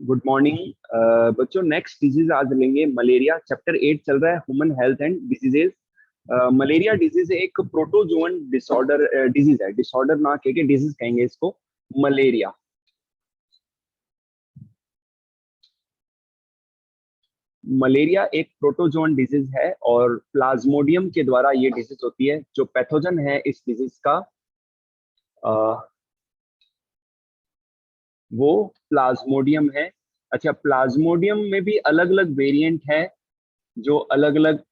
Good morning बच्चों। Next disease आज लेंगे मलेरिया। चैप्टर 8 चल रहा है, human health and diseases. Malaria disease एक प्रोटोजोअन डिसऑर्डर डिजीज है। डिसऑर्डर ना कह के डिजीज कहेंगे इसको। मलेरिया मलेरिया एक प्रोटोजोअन डिजीज है और प्लाज्मोडियम के द्वारा ये डिजीज होती है। जो पैथोजन है इस डिजीज का वो प्लाज्मोडियम है। अच्छा, प्लाज्मोडियम में भी अलग अलग वेरिएंट है जो अलग अलग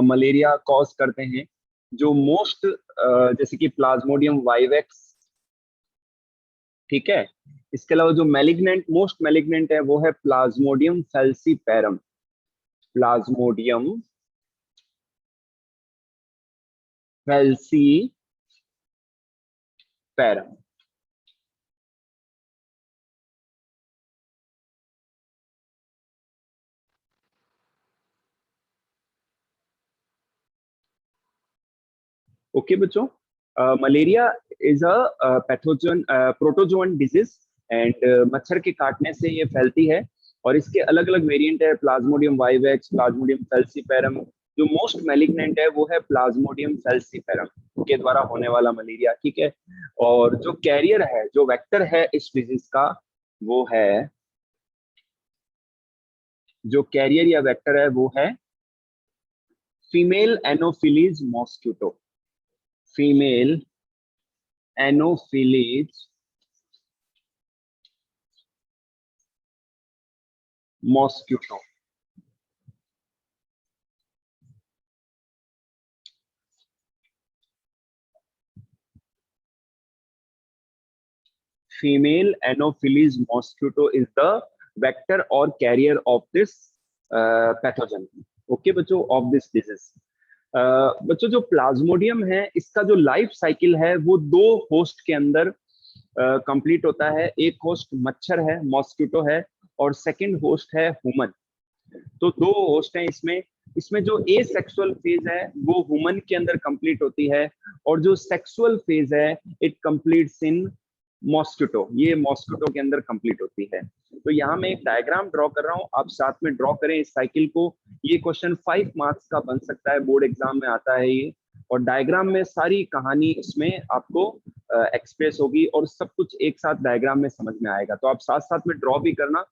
मलेरिया कॉज करते हैं। जो मोस्ट जैसे कि प्लाज्मोडियम वाइवेक्स, ठीक है। इसके अलावा जो मैलिग्नेंट मोस्ट मैलिग्नेंट है वो है plasmodium falciparum. Plasmodium falciparum. Okay बच्चों, malaria is a pathogen protozoan disease and मच्छर के काटने से ये फैलती है। और इसके अलग अलग वेरिएंट है, प्लाज्मोडियम वाइवेक्स, प्लाज्मोडियम फेल्सीपैरम। जो मोस्ट मैलिग्नेंट है वो है प्लाज्मोडियम फेल्सीपैरम के द्वारा होने वाला मलेरिया, ठीक है। और जो कैरियर है, जो वेक्टर है इस डिजीज का, वो है जो कैरियर या वेक्टर है वो है female anopheles mosquito. Female anopheles mosquito. female anopheles mosquito is the vector or carrier of this pathogen। Okay बच्चों, ऑफ दिस डिजीज। बच्चों जो प्लाज्मोडियम है इसका जो लाइफ साइकिल है वो दो होस्ट के अंदर कंप्लीट होता है। एक होस्ट मच्छर है, मॉस्किटो है, और सेकंड होस्ट है ह्यूमन। तो दो होस्ट हैं इसमें। इसमें जो ए सेक्सुअल फेज है वो ह्यूमन के अंदर कंप्लीट होती है, और जो सेक्सुअल फेज है इट कंप्लीट्स इन मॉस्किटो। ये मॉस्किटो के अंदर कंप्लीट होती है। तो यहाँ मैं एक डायग्राम ड्रॉ कर रहा हूँ, आप साथ में ड्रॉ करें इस साइकिल को। ये क्वेश्चन 5 मार्क्स का बन सकता है, बोर्ड एग्जाम में आता है ये। और डायग्राम में सारी कहानी इसमें आपको एक्सप्रेस होगी और सब कुछ एक साथ डायग्राम में समझ में आएगा। तो आप साथ साथ में ड्रॉ भी करना।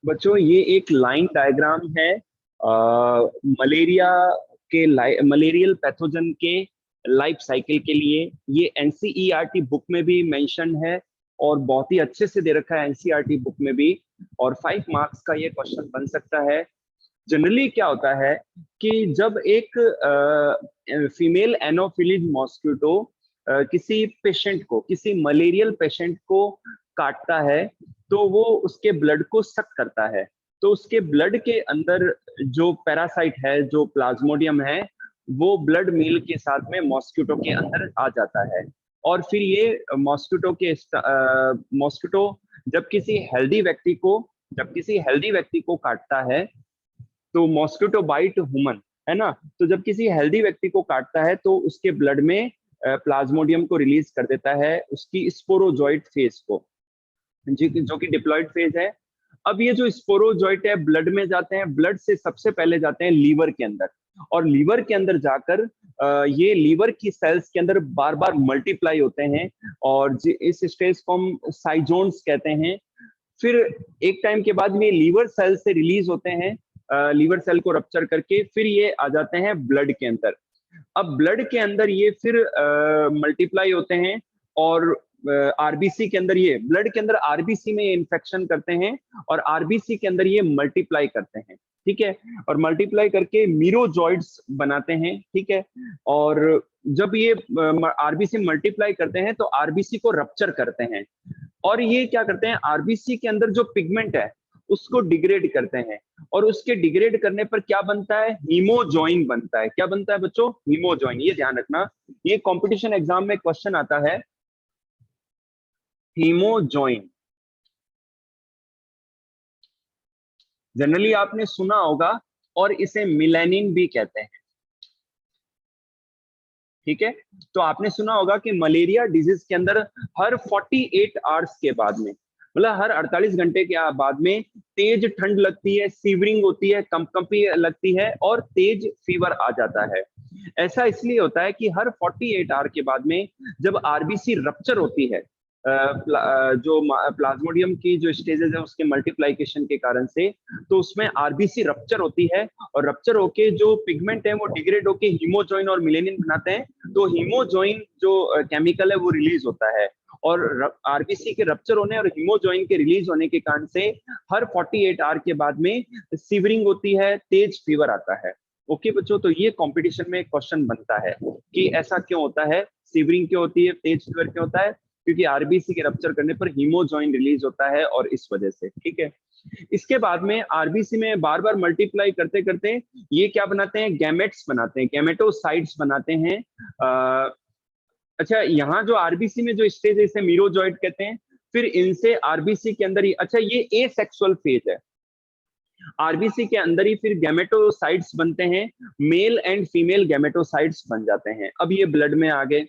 बच्चों ये एक लाइन डायग्राम है मलेरिया के मलेरियल पैथोजन के लाइफ साइकिल के लिए। ये एनसीईआरटी बुक में भी मेंशन है और बहुत ही अच्छे से दे रखा है एनसीईआरटी बुक में भी। और 5 मार्क्स का ये क्वेश्चन बन सकता है। जनरली क्या होता है कि जब एक फीमेल एनोफिलीज मॉस्किटो किसी पेशेंट को, किसी मलेरियल पेशेंट को काटता है तो वो उसके ब्लड को सक करता है। तो उसके ब्लड के अंदर जो पैरासाइट है, जो प्लाज्मोडियम है, वो ब्लड मील के साथ में मॉस्किटो के अंदर आ जाता है। और फिर ये मॉस्किटो जब किसी हेल्दी व्यक्ति को काटता है, तो मॉस्किटो बाइट ह्यूमन, है ना। तो जब किसी हेल्दी व्यक्ति को काटता है तो उसके ब्लड में प्लाज्मोडियम को रिलीज कर देता है, उसकी स्पोरोजोइट फेज को, जो कि डिप्लॉयड फेज है। अब ये जो स्पोरोजोइट है ब्लड में जाते हैं, ब्लड से सबसे पहले जाते हैं लीवर के अंदर, और लीवर के अंदर जाकर ये लीवर की सेल्स के अंदर बार बार मल्टीप्लाई होते हैं, और इस स्टेज को हम साइजोन्स कहते हैं। फिर एक टाइम के बाद ये लीवर सेल से रिलीज होते हैं, लीवर सेल को रप्चर करके फिर ये आ जाते हैं ब्लड के अंदर। अब ब्लड के अंदर ये फिर मल्टीप्लाई होते हैं, और आरबीसी के अंदर, ये ब्लड के अंदर आरबीसी में ये इन्फेक्शन करते हैं, और आरबीसी के अंदर ये मल्टीप्लाई करते हैं, ठीक है। और मल्टीप्लाई करके मीरोजॉइड्स बनाते हैं, ठीक है। और जब ये आरबीसी मल्टीप्लाई करते हैं तो आरबीसी को रप्चर करते हैं, और ये क्या करते हैं, आरबीसी के अंदर जो पिगमेंट है उसको डिग्रेड करते हैं। और उसके डिग्रेड करने पर क्या बनता है, हीमोजॉइन बनता है। क्या बनता है बच्चों, हीमोजॉइन। ये ध्यान रखना, ये कंपटीशन एग्जाम में क्वेश्चन आता है, हीमोजॉइन। जनरली आपने सुना होगा, और इसे मिलेनिन भी कहते हैं, ठीक है। तो आपने सुना होगा कि मलेरिया डिजीज के अंदर हर 48 आवर्स के बाद में, मतलब हर 48 घंटे के बाद में तेज ठंड लगती है, सीवरिंग होती है, कंपकंपी लगती है, और तेज फीवर आ जाता है। ऐसा इसलिए होता है कि हर 48 आवर के बाद में जब आरबीसी रप्चर होती है, जो प्लाज्मोडियम की जो स्टेजेस है उसके मल्टीप्लाइकेशन के कारण से, तो उसमें आरबीसी रप्चर होती है, और रप्चर होके जो पिगमेंट है वो डिग्रेड होके हीमोजॉइन और मिलेनिन बनाते हैं। तो हीमोजॉइन जो केमिकल है वो रिलीज होता है, और आरबीसी के रप्चर होने और हीमोजॉइन के रिलीज होने के कारण से हर 48 आवर के बाद में सीवरिंग होती है, तेज फीवर आता है। ओके बच्चों, तो ये कंपटीशन में क्वेश्चन बनता है कि ऐसा क्यों होता है, सीवरिंग क्यों होती है, तेज फीवर क्यों होता है, क्योंकि आरबीसी के रप्चर करने पर हीमोजॉइन रिलीज होता है, और इस वजह से, ठीक है। इसके बाद में आरबीसी में बार बार मल्टीप्लाई करते करते ये क्या बनाते हैं, गैमेट्स बनाते हैं, गैमेटोसाइट्स बनाते हैं। अच्छा, यहाँ जो आरबीसी में जो स्टेज है इसे मीरोजॉइड कहते हैं। फिर इनसे आरबीसी के अंदर ही, अच्छा ये ए सेक्सुअल फेज है, आरबीसी के अंदर ही फिर गैमेटोसाइट्स बनते हैं, मेल एंड फीमेल गैमेटोसाइट्स बन जाते हैं। अब ये ब्लड में आ गए।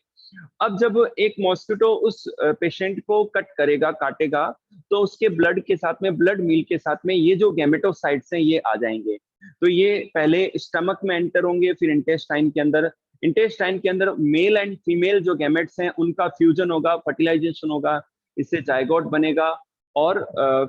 अब जब एक मॉस्किटो उस पेशेंट को कट करेगा, काटेगा, तो उसके ब्लड के साथ में, ब्लड मील के साथ में ये जो गैमेटोसाइट्स हैं ये आ जाएंगे। तो ये पहले स्टमक में एंटर होंगे, फिर इंटेस्टाइन के अंदर, इंटेस्टाइन के अंदर मेल एंड फीमेल जो गैमेट्स हैं उनका फ्यूजन होगा, फर्टिलाइजेशन होगा, इससे जायगोट बनेगा, और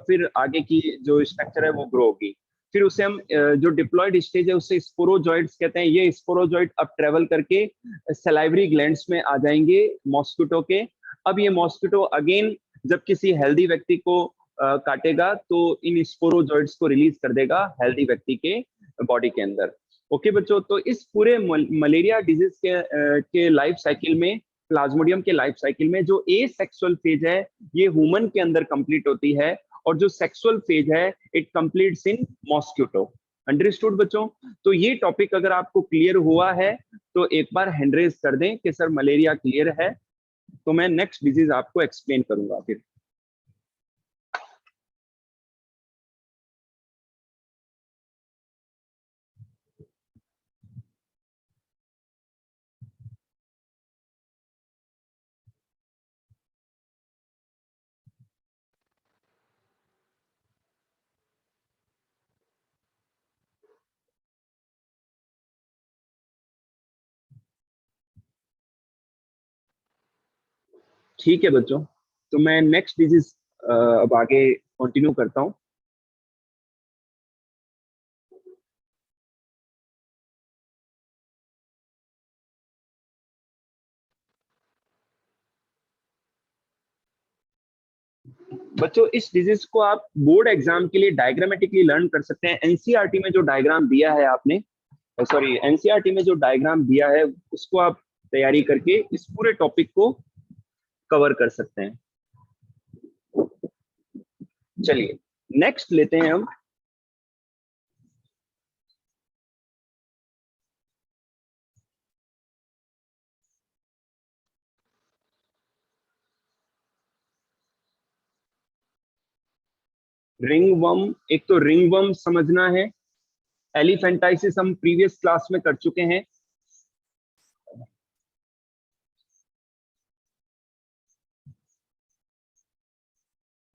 फिर आगे की जो स्ट्रक्चर है वो ग्रो होगी। फिर उसे हम जो डिप्लॉयड स्टेज है उसे स्पोरोजॉइड्स कहते हैं। ये स्पोरोजॉइड अब ट्रेवल करके सलाइवरी ग्लैंड्स में आ जाएंगे मॉस्किटो के। अब ये मॉस्किटो अगेन जब किसी हेल्दी व्यक्ति को काटेगा तो इन स्पोरोजॉइड्स को रिलीज कर देगा हेल्दी व्यक्ति के बॉडी के अंदर। ओके बच्चों, तो इस पूरे मलेरिया डिजीज के लाइफ साइकिल में, प्लाज्मोडियम के लाइफ साइकिल में जो ए सेक्सुअल फेज है ये ह्यूमन के अंदर कंप्लीट होती है, और जो सेक्सुअल फेज है it completes in mosquito. Understood बच्चों। तो ये टॉपिक अगर आपको क्लियर हुआ है तो एक बार हैंड रेज कर दें कि सर मलेरिया क्लियर है, तो मैं नेक्स्ट डिजीज आपको एक्सप्लेन करूंगा फिर। ठीक है बच्चों, तो मैं नेक्स्ट डिजीज अब आगे कंटिन्यू करता हूँ। बच्चों इस डिजीज को आप बोर्ड एग्जाम के लिए डायग्रामेटिकली लर्न कर सकते हैं। एनसीईआरटी में जो डायग्राम दिया है आपने, सॉरी एनसीईआरटी में जो डायग्राम दिया है उसको आप तैयारी करके इस पूरे टॉपिक को कवर कर सकते हैं। चलिए नेक्स्ट लेते हैं हम। रिंगवर्म, एक तो रिंगवर्म समझना है। एलिफेंटाइसिस हम प्रीवियस क्लास में कर चुके हैं।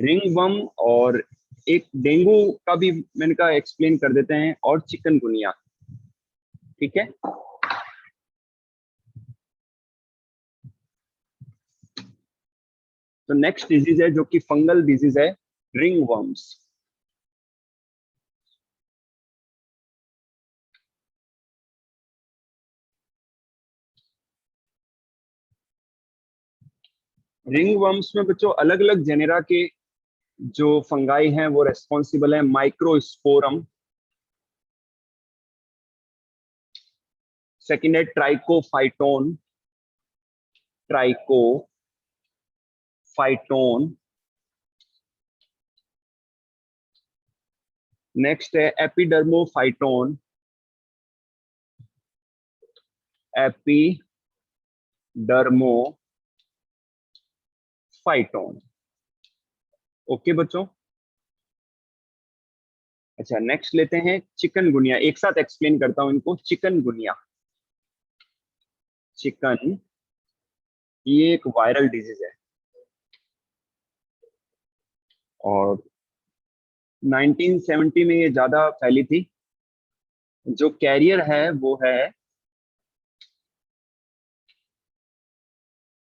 रिंगवर्म और एक डेंगू का भी मैंने कहा एक्सप्लेन कर देते हैं, और चिकनगुनिया। ठीक है, तो नेक्स्ट डिजीज है जो कि फंगल डिजीज है, रिंगवर्म्स। रिंगवर्म्स में बच्चों अलग अलग जेनेरा के जो फंगाई हैं वो रेस्पॉन्सिबल है। माइक्रोस्पोरम, सेकेंड है ट्राइकोफाइटोन, ट्राइकोफाइटोन। नेक्स्ट है एपिडर्मोफाइटोन, एपिडर्मोफाइटोन। ओके बच्चों। अच्छा नेक्स्ट लेते हैं चिकनगुनिया, एक साथ एक्सप्लेन करता हूं इनको। चिकनगुनिया, चिकन, ये एक वायरल डिजीज है और 1970 में ये ज्यादा फैली थी। जो कैरियर है वो है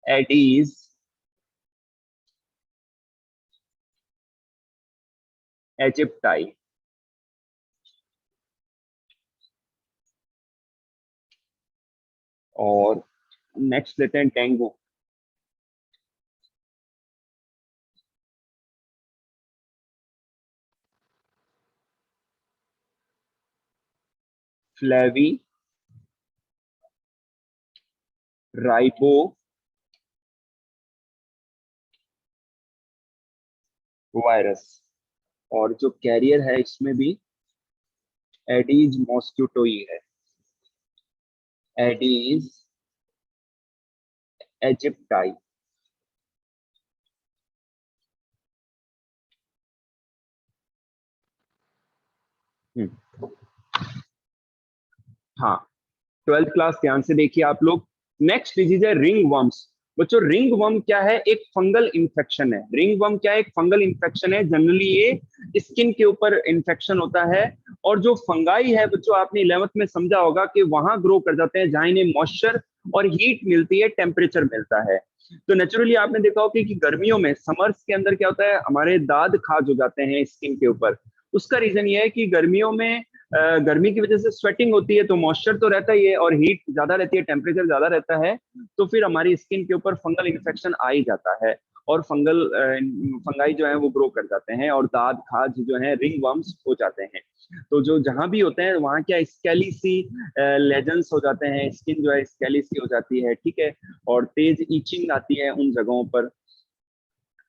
एडीज एजिप्टाई। और नेक्स्ट लेते हैं डेंगू। फ्लेवी राइबो वायरस, और जो कैरियर है इसमें भी एडीज मॉस्किटोई है, एडीज एजिप्टाई। हाँ, 12th क्लास ध्यान से देखिए आप लोग। नेक्स्ट डिजीज है रिंग वर्म्स। बच्चों रिंग वर्म क्या है? एक फंगल इन्फेक्शन है। रिंग वर्म क्या है? एक फंगल इन्फेक्शन है। जनरली ये स्किन के ऊपर इन्फेक्शन होता है, और जो फंगाई है बच्चों आपने 11th में समझा होगा कि वहां ग्रो कर जाते हैं जहां इन्हें मॉइस्चर और हीट मिलती है, टेम्परेचर मिलता है। तो नेचुरली आपने देखा होगा कि गर्मियों में, समर्स के अंदर क्या होता है, हमारे दाद खाज हो जाते हैं स्किन के ऊपर। उसका रीजन ये है कि गर्मियों में गर्मी की वजह से स्वेटिंग होती है, तो मॉइस्चर तो रहता ही है और हीट ज्यादा रहती है, टेम्परेचर ज्यादा रहता है, तो फिर हमारी स्किन के ऊपर फंगल इन्फेक्शन आ ही जाता है, और फंगाई जो है वो ग्रो कर जाते हैं, और दाद खाज जो है रिंग वर्म्स हो जाते हैं। तो जो जहां भी होते हैं वहां क्या स्केली सी लेजन्स हो जाते हैं, स्किन जो है स्केली सी हो जाती है, ठीक है, और तेज ईचिंग आती है उन जगहों पर।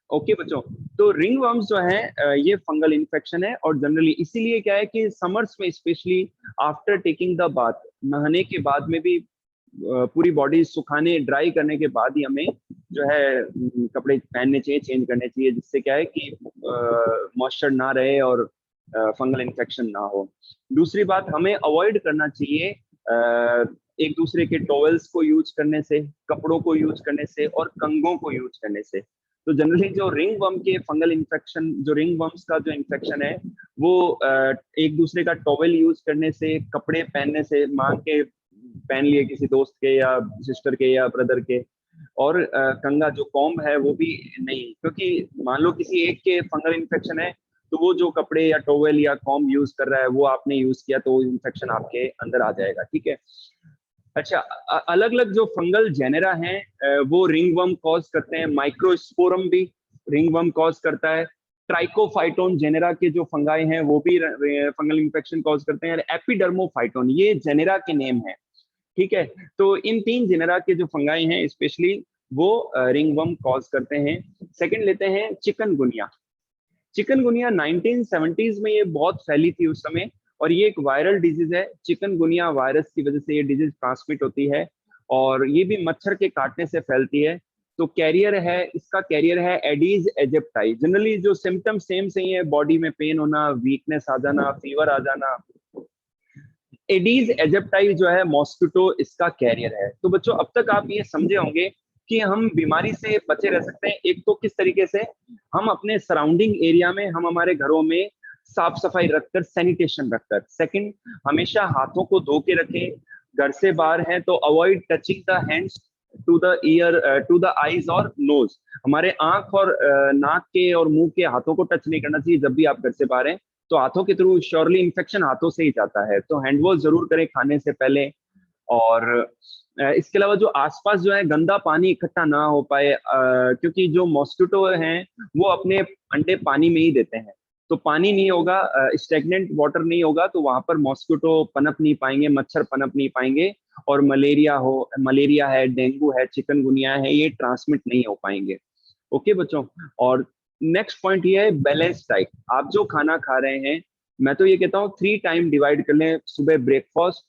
ओके बच्चों, तो रिंग वर्म्स जो है ये फंगल इन्फेक्शन है, और जनरली इसीलिए क्या है कि समर्स में specially after taking the bath, नहाने के बाद में भी पूरी बॉडी सुखाने, ड्राई करने के बाद ही हमें जो है कपड़े पहनने चाहिए, चेंज करने चाहिए, जिससे क्या है कि मॉइस्चर ना रहे और फंगल इन्फेक्शन ना हो। दूसरी बात, हमें अवॉइड करना चाहिए एक दूसरे के टॉवेल्स को यूज करने से, कपड़ों को यूज करने से, और कंघों को यूज करने से। तो जनरली जो रिंग वर्म के फंगल इन्फेक्शन, जो रिंग वर्म्स का जो इन्फेक्शन है वो एक दूसरे का टॉवेल यूज करने से, कपड़े पहनने से, मांग के पहन लिए किसी दोस्त के या सिस्टर के या ब्रदर के, और कंघा जो कॉम्ब है वो भी नहीं, क्योंकि मान लो किसी एक के फंगल इन्फेक्शन है, तो वो जो कपड़े या टॉवेल या कॉम्ब यूज कर रहा है वो आपने यूज किया तो इन्फेक्शन आपके अंदर आ जाएगा, ठीक है। अच्छा, अलग अलग जो फंगल जेनेरा हैं वो रिंगवर्म कॉज करते हैं, माइक्रोस्पोरम भी। रिंगवर्म कॉज करता है। ट्राइकोफाइटोन जेनेरा के जो फंगाई हैं वो भी फंगल इन्फेक्शन कॉज करते हैं। एपिडर्मोफाइटोन ये जेनेरा के नेम है, ठीक है। तो इन 3 जेनेरा के जो फंगाई हैं स्पेशली वो रिंगवर्म कॉज करते हैं। सेकंड लेते हैं चिकनगुनिया। चिकनगुनिया 1970s में ये बहुत फैली थी उस समय, और ये एक वायरल डिजीज है। चिकनगुनिया वायरस की वजह से ये डिजीज ट्रांसमिट होती है, और ये भी मच्छर के काटने से फैलती है। तो कैरियर है, इसका कैरियर है एडीज एजिप्टाई। जनरली जो सिम्टम्स सेम सही है, बॉडी में पेन होना, वीकनेस आ जाना, फीवर आ जाना। एडीज एजिप्टाई जो है मॉस्किटो इसका कैरियर है। तो बच्चों अब तक आप ये समझे होंगे कि हम बीमारी से बचे रह सकते हैं। एक तो किस तरीके से हम अपने सराउंडिंग एरिया में, हम हमारे घरों में साफ सफाई रखकर, सैनिटेशन रखकर। सेकंड, हमेशा हाथों को धो के रखें। घर से बाहर हैं तो avoid touching the hands to the ear, to the eyes और नोज। हमारे आंख और नाक के और मुंह के हाथों को टच नहीं करना चाहिए जब भी आप घर से बाहर हैं। तो हाथों के थ्रू श्योरली इन्फेक्शन हाथों से ही जाता है, तो हैंड वॉश जरूर करें खाने से पहले। और इसके अलावा जो आसपास जो है गंदा पानी इकट्ठा ना हो पाए, क्योंकि जो मॉस्किटो हैं वो अपने अंडे पानी में ही देते हैं। तो पानी नहीं होगा, स्टेगनेंट वाटर नहीं होगा, तो वहां पर मॉस्किटो पनप नहीं पाएंगे, मच्छर पनप नहीं पाएंगे, और मलेरिया है, डेंगू है, चिकनगुनिया है, ये ट्रांसमिट नहीं हो पाएंगे। ओके बच्चों। और नेक्स्ट पॉइंट ये है बैलेंस डाइट। आप जो खाना खा रहे हैं, मैं तो ये कहता हूँ 3 टाइम डिवाइड कर लें। सुबह ब्रेकफास्ट,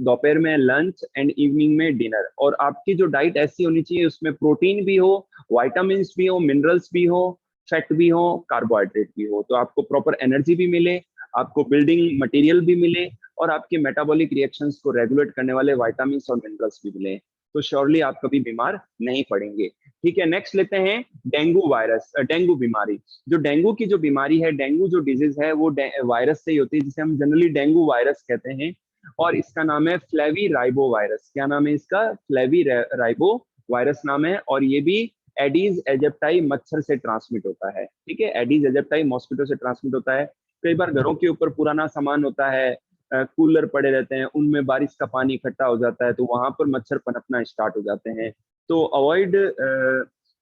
दोपहर में लंच, एंड इवनिंग में डिनर। और आपकी जो डाइट ऐसी होनी चाहिए उसमें प्रोटीन भी हो, विटामिन भी हो, मिनरल्स भी हो, फैट भी हो, कार्बोहाइड्रेट भी हो, तो आपको प्रॉपर एनर्जी भी मिले, आपको बिल्डिंग मटेरियल भी मिले, और आपके मेटाबॉलिक रिएक्शंस को रेगुलेट करने वाले विटामिन और मिनरल्स भी मिले। तो श्योरली आप कभी बीमार नहीं पड़ेंगे। ठीक है, नेक्स्ट लेते हैं डेंगू वायरस, डेंगू बीमारी। जो डेंगू की जो बीमारी है, डेंगू जो डिजीज है, वो वायरस से ही होती है, जिसे हम जनरली डेंगू वायरस कहते हैं। और इसका नाम है फ्लेवी राइबो वायरस। क्या नाम है इसका? फ्लेवी राइबो वायरस नाम है। और ये भी एडीज एजिप्टाई मच्छर से ट्रांसमिट होता है। ठीक है, एडीज एजिप्टाई मॉस्किटो से ट्रांसमिट होता है। कई बार घरों के ऊपर पुराना सामान होता है, कूलर पड़े रहते हैं, उनमें बारिश का पानी इकट्ठा हो जाता है, तो वहां पर मच्छर पनपना स्टार्ट हो जाते हैं। तो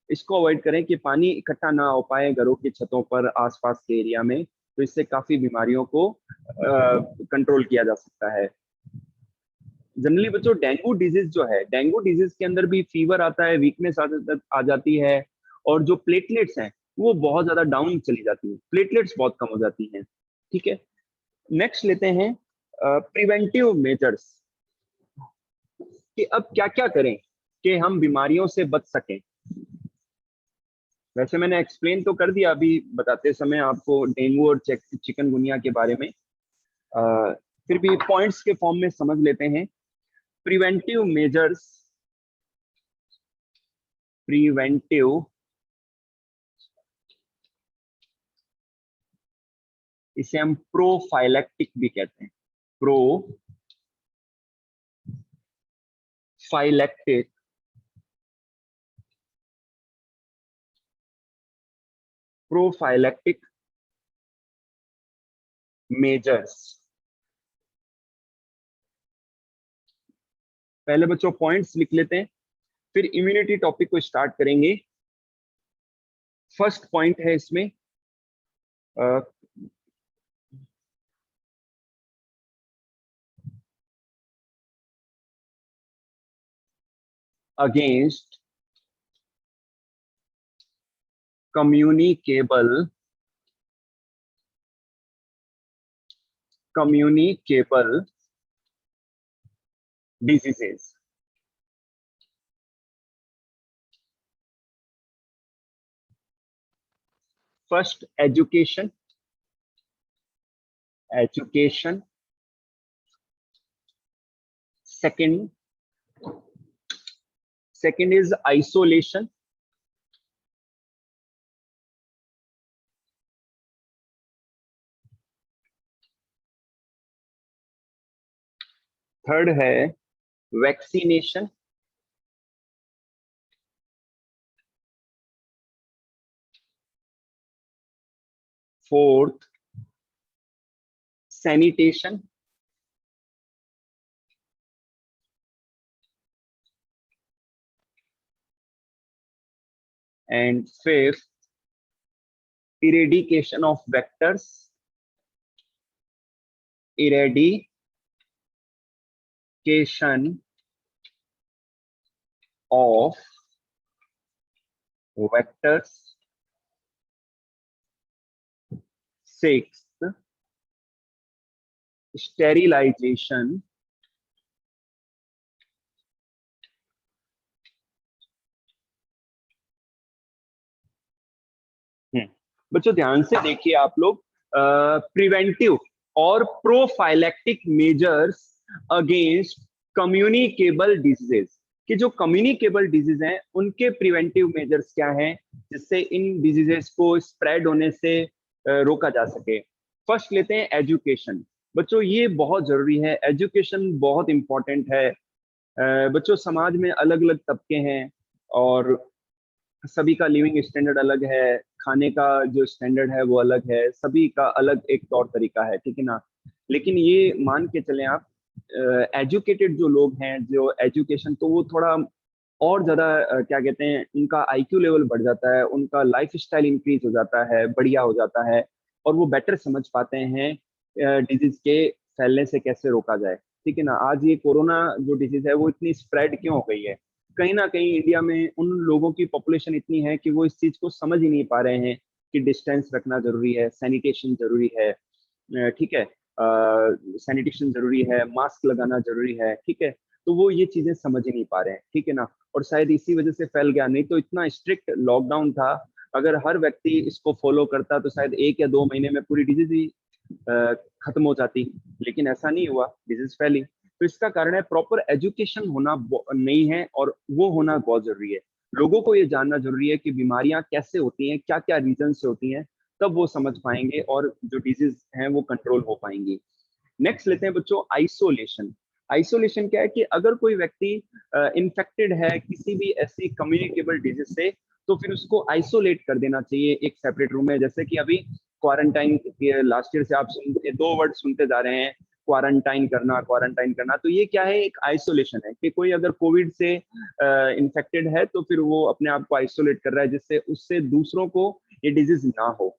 इसको अवॉइड करें कि पानी इकट्ठा ना हो पाए घरों की छतों पर, आसपास के एरिया में। तो इससे काफी बीमारियों को कंट्रोल किया जा सकता है। जनरली बच्चों डेंगू डिजीज जो है, डेंगू डिजीज के अंदर भी फीवर आता है, वीकनेस आ जाती है, और जो प्लेटलेट्स हैं वो बहुत ज्यादा डाउन चली जाती है, प्लेटलेट्स बहुत कम हो जाती हैं। ठीक है, नेक्स्ट लेते हैं प्रिवेंटिव मेजर्स, कि अब क्या क्या करें कि हम बीमारियों से बच सकें। वैसे मैंने एक्सप्लेन तो कर दिया अभी बताते समय आपको डेंगू और चिकनगुनिया के बारे में, फिर भी पॉइंट्स के फॉर्म में समझ लेते हैं। प्रिवेंटिव मेजर्स, प्रिवेंटिव, इसे हम प्रोफाइलेक्टिक भी कहते हैं। Prophylactic prophylactic measures. पहले बच्चों पॉइंट्स लिख लेते हैं, फिर इम्यूनिटी टॉपिक को स्टार्ट करेंगे। फर्स्ट पॉइंट है इसमें against communicable diseases. First education, second is isolation, third है vaccination, fourth sanitation, and fifth eradication of vectors, eradication of vectors. 6, sterilisation बच्चों ध्यान से देखिए आप लोग, प्रिवेंटिव और prophylactic measures against communicable diseases, कि जो कम्युनिकेबल डिजीज हैं उनके प्रिवेंटिव मेजर्स क्या हैं जिससे इन डिजीजेस को स्प्रेड होने से रोका जा सके। फर्स्ट लेते हैं एजुकेशन। बच्चों ये बहुत जरूरी है, एजुकेशन बहुत इंपॉर्टेंट है। बच्चों समाज में अलग अलग तबके हैं और सभी का लिविंग स्टैंडर्ड अलग है, खाने का जो स्टैंडर्ड है वो अलग है, सभी का अलग एक तौर तरीका है, ठीक है ना। लेकिन ये मान के चलें आप, एजुकेटेड जो लोग हैं, जो एजुकेशन, तो वो थोड़ा और ज्यादा क्या कहते हैं, उनका आईक्यू लेवल बढ़ जाता है, उनका लाइफ स्टाइल इंक्रीज हो जाता है, बढ़िया हो जाता है, और वो बेटर समझ पाते हैं डिजीज के फैलने से कैसे रोका जाए, ठीक है ना। आज ये कोरोना जो डिजीज है वो इतनी स्प्रेड क्यों हो गई है? कहीं ना कहीं इंडिया में उन लोगों की पॉपुलेशन इतनी है कि वो इस चीज को समझ ही नहीं पा रहे हैं कि डिस्टेंस रखना जरूरी है, सैनिटेशन जरूरी है, ठीक है, सैनिटेशन जरूरी है, मास्क लगाना जरूरी है, ठीक है। तो वो ये चीजें समझ ही नहीं पा रहे हैं, ठीक है ना। और शायद इसी वजह से फैल गया, नहीं तो इतना स्ट्रिक्ट लॉकडाउन था, अगर हर व्यक्ति इसको फॉलो करता तो शायद 1 या 2 महीने में पूरी डिजीज ही खत्म हो जाती। लेकिन ऐसा नहीं हुआ, डिजीज फैली। तो इसका कारण है प्रॉपर एजुकेशन होना नहीं है, और वो होना बहुत जरूरी है। लोगों को ये जानना जरूरी है कि बीमारियां कैसे होती हैं, क्या क्या रीजन से होती हैं, तब वो समझ पाएंगे और जो डिजीज हैं वो कंट्रोल हो पाएंगी। नेक्स्ट लेते हैं बच्चों आइसोलेशन। आइसोलेशन क्या है कि अगर कोई व्यक्ति इन्फेक्टेड है किसी भी ऐसी कम्युनिकेबल डिजीज से, तो फिर उसको आइसोलेट कर देना चाहिए एक सेपरेट रूम में। जैसे कि अभी क्वारंटाइन, लास्ट ईयर से आप 2 वर्ड सुनते जा रहे हैं, क्वारंटाइन करना, क्वारंटाइन करना। तो ये क्या है, एक आइसोलेशन है कि कोई अगर कोविड से इन्फेक्टेड है तो फिर वो अपने आप को आइसोलेट कर रहा है, जिससे उससे दूसरों को ये डिजीज ना हो।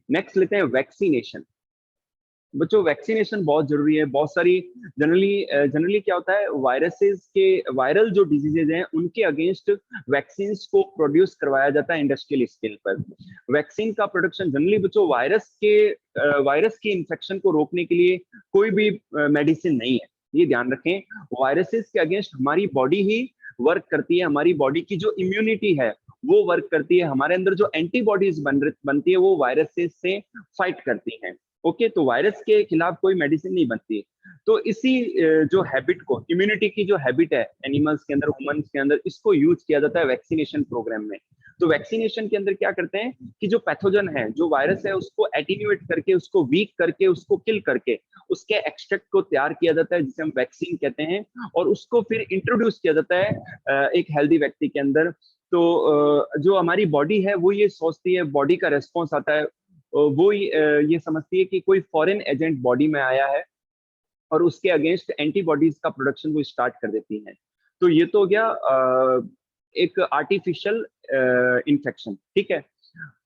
नेक्स्ट लेते हैं वैक्सीनेशन। बच्चों वैक्सीनेशन बहुत जरूरी है। बहुत सारी जनरली क्या होता है, वायरसेस के, वायरल जो डिजीजेज हैं उनके अगेंस्ट वैक्सीन को प्रोड्यूस करवाया जाता है इंडस्ट्रियल स्केल पर। वैक्सीन का प्रोडक्शन जनरली बच्चों वायरस के इन्फेक्शन को रोकने के लिए कोई भी मेडिसिन नहीं है, ये ध्यान रखें। वायरसेस के अगेंस्ट हमारी बॉडी ही वर्क करती है, हमारी बॉडी की जो इम्यूनिटी है वो वर्क करती है, हमारे अंदर जो एंटीबॉडीज बनती है वो वायरसेस से फाइट करती हैं। ओके, तो वायरस के खिलाफ कोई मेडिसिन नहीं बनती। तो इसी जो हैबिट को, इम्यूनिटी की जो हैबिट है एनिमल्स के अंदर, ह्यूमंस के अंदर, इसको यूज किया जाता है वैक्सीनेशन प्रोग्राम में। तो वैक्सीनेशन के अंदर क्या करते हैं कि जो पैथोजन है, जो वायरस है, उसको एटीन्यूएट करके, उसको वीक करके, उसको किल करके उसके एक्सट्रैक्ट को तैयार किया जाता है, जिसे हम वैक्सीन कहते हैं, और उसको फिर इंट्रोड्यूस किया जाता है एक हेल्दी व्यक्ति के अंदर। तो जो हमारी बॉडी है वो ये सोचती है, बॉडी का रेस्पॉन्स आता है, वो ये समझती है कि कोई फॉरेन एजेंट बॉडी में आया है, और उसके अगेंस्ट एंटीबॉडीज का प्रोडक्शन वो स्टार्ट कर देती हैं। तो ये तो हो गया एक आर्टिफिशियल इन्फेक्शन, ठीक है।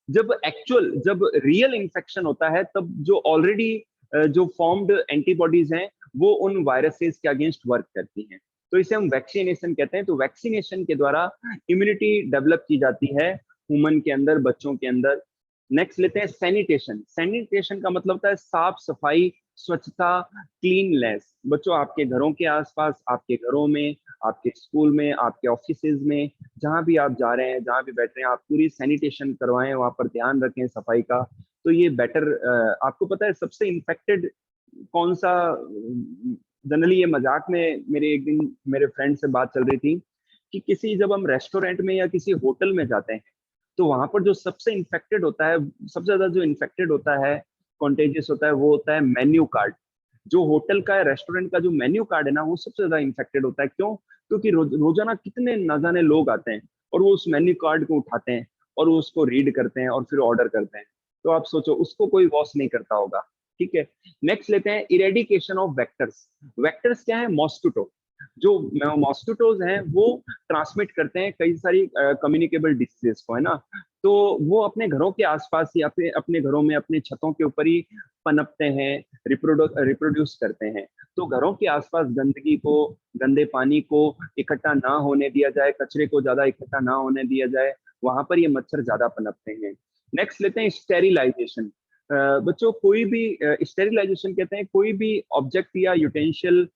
जब रियल इन्फेक्शन होता है, तब जो ऑलरेडी जो फॉर्म्ड एंटीबॉडीज हैं वो उन वायरसेस के अगेंस्ट वर्क करती हैं। तो इसे हम वैक्सीनेशन कहते हैं। तो वैक्सीनेशन के द्वारा इम्यूनिटी डेवलप की जाती है ह्यूमन के अंदर, बच्चों के अंदर। नेक्स्ट लेते हैं सैनिटेशन। सैनिटेशन का मतलब होता है साफ सफाई, स्वच्छता, क्लीननेस। बच्चों आपके घरों के आसपास, आपके घरों में, आपके स्कूल में, आपके ऑफिसेज में, जहां भी आप जा रहे हैं, जहां भी बैठ रहे हैं, आप पूरी सैनिटेशन करवाएं, वहां पर ध्यान रखें सफाई का। तो ये बेटर। आपको पता है सबसे इन्फेक्टेड कौन सा? जनरली ये मजाक में, मेरे एक दिन मेरे फ्रेंड से बात चल रही थी कि किसी, जब हम रेस्टोरेंट में या किसी होटल में जाते हैं, तो वहां पर जो सबसे इन्फेक्टेड होता है, सबसे ज्यादा जो इन्फेक्टेड होता है, कॉन्टेजियस होता है, वो होता है मेन्यू कार्ड। जो होटल का, रेस्टोरेंट का जो मेन्यू कार्ड है ना, वो सबसे ज्यादा इन्फेक्टेड होता है। क्यों? क्योंकि रोजाना कितने न जाने लोग आते हैं और वो उस मेन्यू कार्ड को उठाते हैं और वो उसको रीड करते हैं और फिर ऑर्डर करते हैं। तो आप सोचो उसको कोई वॉश नहीं करता होगा, ठीक है। नेक्स्ट लेते हैं इरेडिकेशन ऑफ वेक्टर्स। वेक्टर्स क्या है? मॉस्किटो। जो मॉस्किटोज हैं वो ट्रांसमिट करते हैं कई सारी कम्युनिकेबल डिसीजेस को, है ना। तो वो अपने घरों के आसपास ही, अपने अपने घरों में, अपने छतों के ऊपर ही पनपते हैं, रिप्रोड्यूस करते हैं। तो घरों के आसपास गंदगी को, गंदे पानी को इकट्ठा ना होने दिया जाए, कचरे को ज्यादा इकट्ठा ना होने दिया जाए, वहां पर ये मच्छर ज्यादा पनपते हैं। नेक्स्ट लेते हैं स्टेरिलाइजेशन। बच्चों कोई भी, स्टेरिलाइजेशन कहते हैं कोई भी ऑब्जेक्ट या यूटेंशियल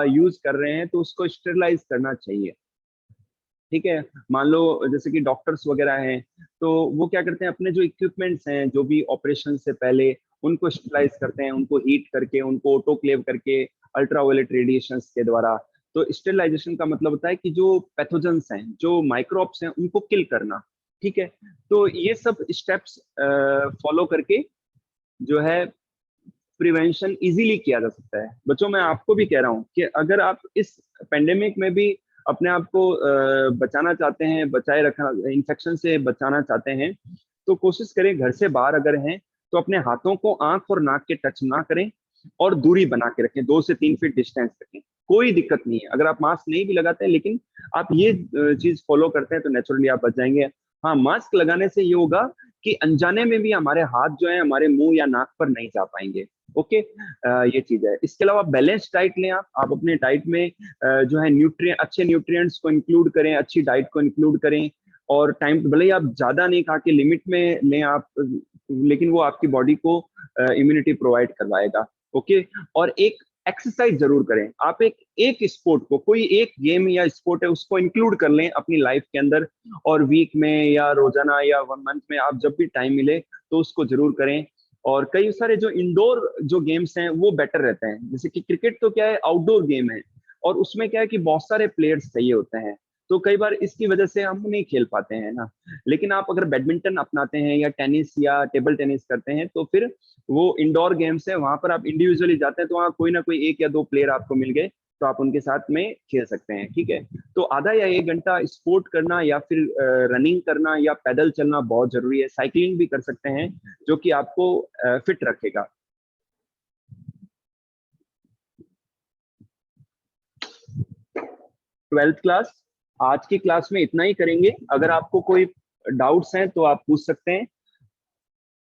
यूज कर रहे हैं तो उसको स्टेरिलाइज करना चाहिए। ठीक है, मान लो जैसे कि डॉक्टर्स वगैरह हैं, तो वो क्या करते हैं, अपने जो इक्विपमेंट्स हैं जो भी ऑपरेशन से पहले, उनको स्टेरिलाइज करते हैं, उनको हीट करके, उनको ऑटोक्लेव करके, अल्ट्रावायलेट रेडिएशन के द्वारा। तो स्टेरिलाइजेशन का मतलब होता है कि जो पैथोजेंस हैं, जो माइक्रोब्स हैं, उनको किल करना। ठीक है, तो ये सब स्टेप्स फॉलो करके जो है प्रिवेंशन इजीली किया जा सकता है। बच्चों मैं आपको भी कह रहा हूँ कि अगर आप इस पेंडेमिक में भी अपने आप को बचाना चाहते हैं, बचाए रखना, इन्फेक्शन से बचाना चाहते हैं, तो कोशिश करें घर से बाहर अगर हैं तो अपने हाथों को आंख और नाक के टच ना करें और दूरी बना के रखें, 2 से 3 फीट डिस्टेंस रखें। कोई दिक्कत नहीं है अगर आप मास्क नहीं भी लगाते हैं, लेकिन आप ये चीज फॉलो करते हैं तो नेचुरली आप बच जाएंगे। हाँ, मास्क लगाने से ये होगा कि अनजाने में भी हमारे हाथ जो है हमारे मुंह या नाक पर नहीं जा पाएंगे। ओके, ये चीज है। इसके अलावा बैलेंस डाइट लें आप अपने डाइट में जो है अच्छे न्यूट्रिएंट्स को इंक्लूड करें, अच्छी डाइट को इंक्लूड करें। और टाइम भले ही आप ज्यादा नहीं खा के लिमिट में लें आप, लेकिन वो आपकी बॉडी को इम्यूनिटी प्रोवाइड करवाएगा। ओके, और एक एक्सरसाइज जरूर करें आप। एक एक स्पोर्ट को, कोई एक गेम या स्पोर्ट है उसको इंक्लूड कर लें अपनी लाइफ के अंदर, और वीक में या रोजाना या 1 मंथ में आप जब भी टाइम मिले तो उसको जरूर करें। और कई सारे जो इंडोर जो गेम्स हैं वो बेटर रहते हैं, जैसे कि क्रिकेट तो क्या है, आउटडोर गेम है, और उसमें क्या है कि बहुत सारे प्लेयर्स चाहिए होते हैं, तो कई बार इसकी वजह से हम नहीं खेल पाते हैं ना। लेकिन आप अगर बैडमिंटन अपनाते हैं या टेनिस या टेबल टेनिस करते हैं तो फिर वो इंडोर गेम्स है, वहां पर आप इंडिविजुअली जाते हैं तो वहाँ कोई ना कोई 1 या 2 प्लेयर आपको मिल गए तो आप उनके साथ में खेल सकते हैं। ठीक है, तो आधा या 1 घंटा स्पोर्ट करना या फिर रनिंग करना या पैदल चलना बहुत जरूरी है। साइकिलिंग भी कर सकते हैं जो कि आपको फिट रखेगा। ट्वेल्थ क्लास, आज की क्लास में इतना ही करेंगे। अगर आपको कोई डाउट्स हैं तो आप पूछ सकते हैं।